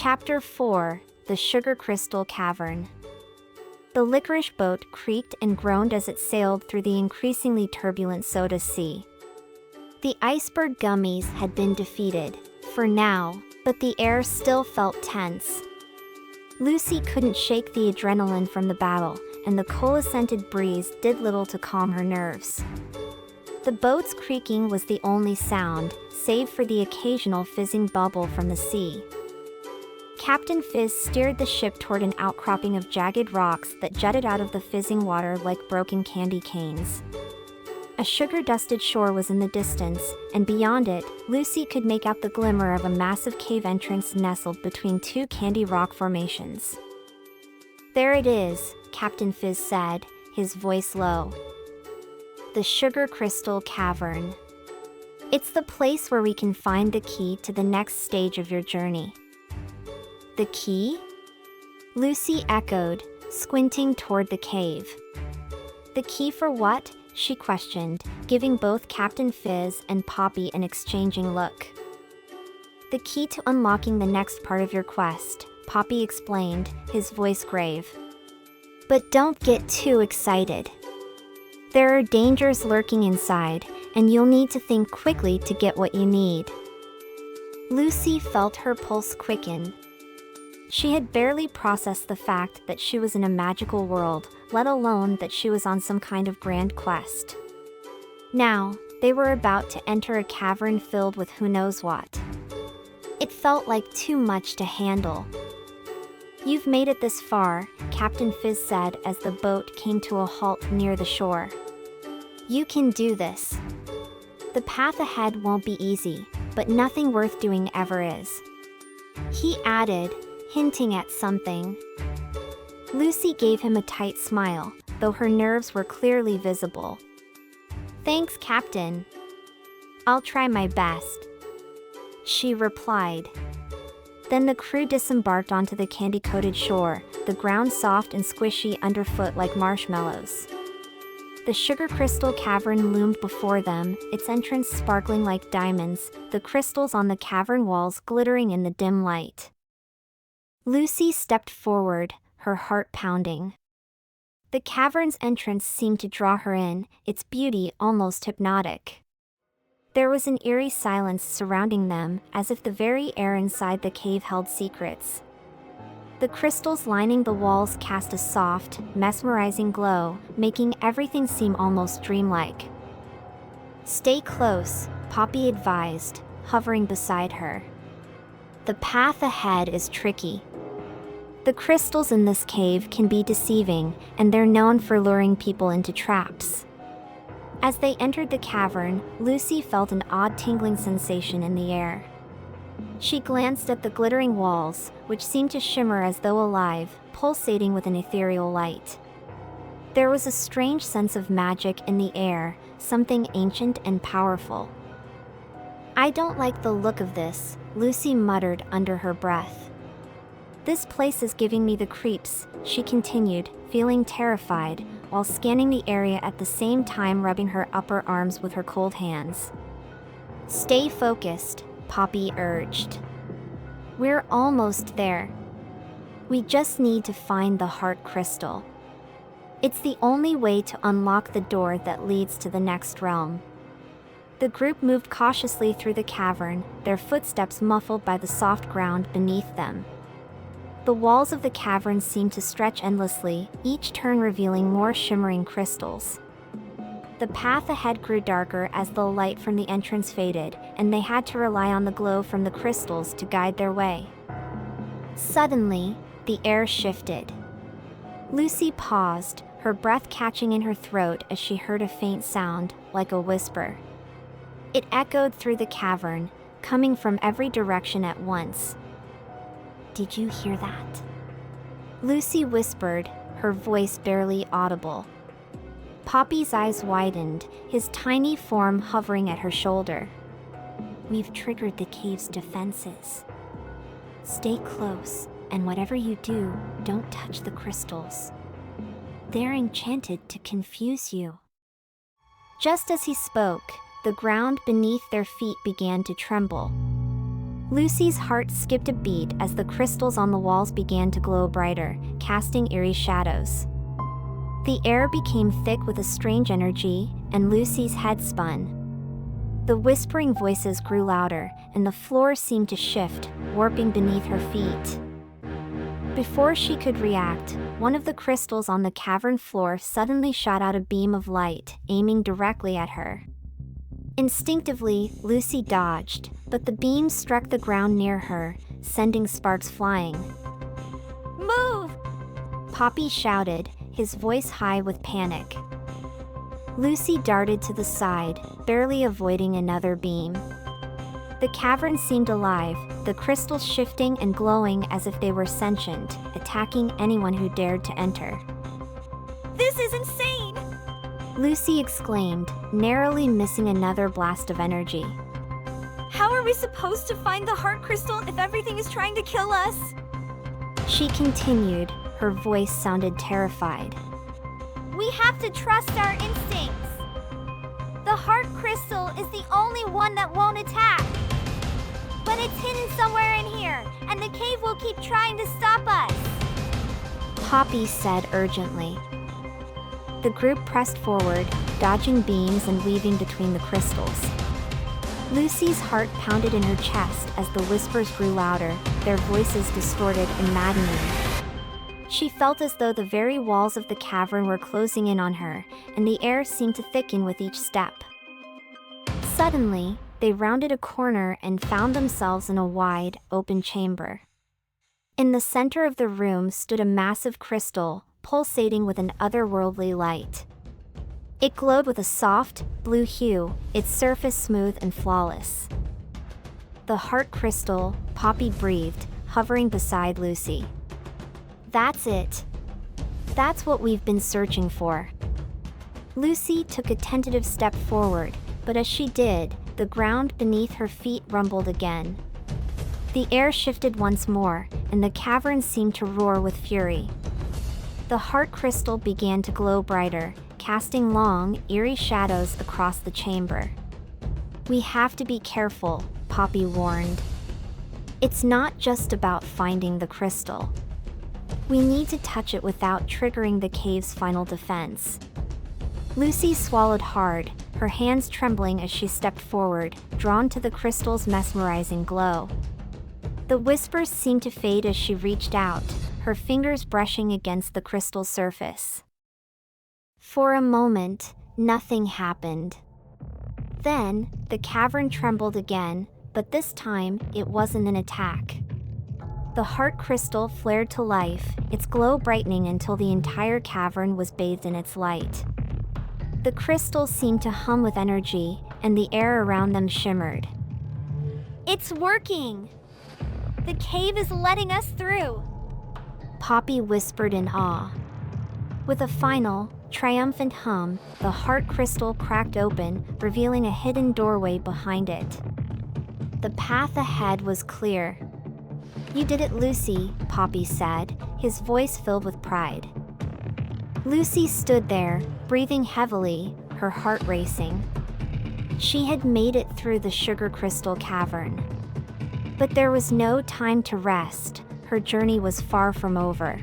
Chapter 4: The Sugar-Crystal Cavern. The licorice boat creaked and groaned as it sailed through the increasingly turbulent soda sea. The iceberg gummies had been defeated, for now, but the air still felt tense. Lucy couldn't shake the adrenaline from the battle, and the cola-scented breeze did little to calm her nerves. The boat's creaking was the only sound, save for the occasional fizzing bubble from the sea. Captain Fizz steered the ship toward an outcropping of jagged rocks that jutted out of the fizzing water like broken candy canes. A sugar-dusted shore was in the distance, and beyond it, Lucy could make out the glimmer of a massive cave entrance nestled between two candy rock formations. "There it is," Captain Fizz said, his voice low. "The Sugar-Crystal Cavern. It's the place where we can find the key to the next stage of your journey." "The key?" Lucy echoed, squinting toward the cave. "The key for what?" she questioned, giving both Captain Fizz and Poppy an exchanging look. "The key to unlocking the next part of your quest," Poppy explained, his voice grave. "But don't get too excited. There are dangers lurking inside, and you'll need to think quickly to get what you need." Lucy felt her pulse quicken. She had barely processed the fact that she was in a magical world, let alone that she was on some kind of grand quest. Now, they were about to enter a cavern filled with who knows what. It felt like too much to handle. "You've made it this far," Captain Fizz said as the boat came to a halt near the shore. "You can do this. The path ahead won't be easy, but nothing worth doing ever is." He added, hinting at something. Lucy gave him a tight smile, though her nerves were clearly visible. "Thanks, Captain. I'll try my best," she replied. Then the crew disembarked onto the candy-coated shore, the ground soft and squishy underfoot like marshmallows. The Sugar-Crystal Cavern loomed before them, its entrance sparkling like diamonds, the crystals on the cavern walls glittering in the dim light. Lucy stepped forward, her heart pounding. The cavern's entrance seemed to draw her in, its beauty almost hypnotic. There was an eerie silence surrounding them, as if the very air inside the cave held secrets. The crystals lining the walls cast a soft, mesmerizing glow, making everything seem almost dreamlike. "Stay close," Poppy advised, hovering beside her. "The path ahead is tricky. The crystals in this cave can be deceiving, and they're known for luring people into traps." As they entered the cavern, Lucy felt an odd tingling sensation in the air. She glanced at the glittering walls, which seemed to shimmer as though alive, pulsating with an ethereal light. There was a strange sense of magic in the air, something ancient and powerful. "I don't like the look of this," Lucy muttered under her breath. "This place is giving me the creeps," she continued, feeling terrified, while scanning the area at the same time rubbing her upper arms with her cold hands. "Stay focused," Poppy urged. "We're almost there. We just need to find the heart crystal. It's the only way to unlock the door that leads to the next realm." The group moved cautiously through the cavern, their footsteps muffled by the soft ground beneath them. The walls of the cavern seemed to stretch endlessly, each turn revealing more shimmering crystals. The path ahead grew darker as the light from the entrance faded, and they had to rely on the glow from the crystals to guide their way. Suddenly, the air shifted. Lucy paused, her breath catching in her throat as she heard a faint sound, like a whisper. It echoed through the cavern, coming from every direction at once. "Did you hear that?" Lucy whispered, her voice barely audible. Poppy's eyes widened, his tiny form hovering at her shoulder. "We've triggered the cave's defenses. Stay close, and whatever you do, don't touch the crystals. They're enchanted to confuse you." Just as he spoke, the ground beneath their feet began to tremble. Lucy's heart skipped a beat as the crystals on the walls began to glow brighter, casting eerie shadows. The air became thick with a strange energy, and Lucy's head spun. The whispering voices grew louder, and the floor seemed to shift, warping beneath her feet. Before she could react, one of the crystals on the cavern floor suddenly shot out a beam of light, aiming directly at her. Instinctively, Lucy dodged, but the beam struck the ground near her, sending sparks flying. "Move!" Poppy shouted, his voice high with panic. Lucy darted to the side, barely avoiding another beam. The cavern seemed alive, the crystals shifting and glowing as if they were sentient, attacking anyone who dared to enter. "This is insane!" Lucy exclaimed, narrowly missing another blast of energy. "How are we supposed to find the heart crystal if everything is trying to kill us?" She continued, her voice sounded terrified. "We have to trust our instincts. The heart crystal is the only one that won't attack. But it's hidden somewhere in here, and the cave will keep trying to stop us." Poppy said urgently. The group pressed forward, dodging beams and weaving between the crystals. Lucy's heart pounded in her chest as the whispers grew louder, their voices distorted and maddening. She felt as though the very walls of the cavern were closing in on her, and the air seemed to thicken with each step. Suddenly, they rounded a corner and found themselves in a wide, open chamber. In the center of the room stood a massive crystal, pulsating with an otherworldly light. It glowed with a soft, blue hue, its surface smooth and flawless. "The heart crystal," Poppy breathed, hovering beside Lucy. "That's it. That's what we've been searching for." Lucy took a tentative step forward, but as she did, the ground beneath her feet rumbled again. The air shifted once more, and the cavern seemed to roar with fury. The heart crystal began to glow brighter, casting long, eerie shadows across the chamber. "We have to be careful," Poppy warned. "It's not just about finding the crystal. We need to touch it without triggering the cave's final defense." Lucy swallowed hard, her hands trembling as she stepped forward, drawn to the crystal's mesmerizing glow. The whispers seemed to fade as she reached out, her fingers brushing against the crystal's surface. For a moment, nothing happened. Then, the cavern trembled again, but this time, it wasn't an attack. The heart crystal flared to life, its glow brightening until the entire cavern was bathed in its light. The crystals seemed to hum with energy, and the air around them shimmered. "It's working! The cave is letting us through!" Poppy whispered in awe. With a final, triumphant hum, the heart crystal cracked open, revealing a hidden doorway behind it. The path ahead was clear. "You did it, Lucy," Poppy said, his voice filled with pride. Lucy stood there, breathing heavily, her heart racing. She had made it through the Sugar-Crystal Cavern. But there was no time to rest, her journey was far from over.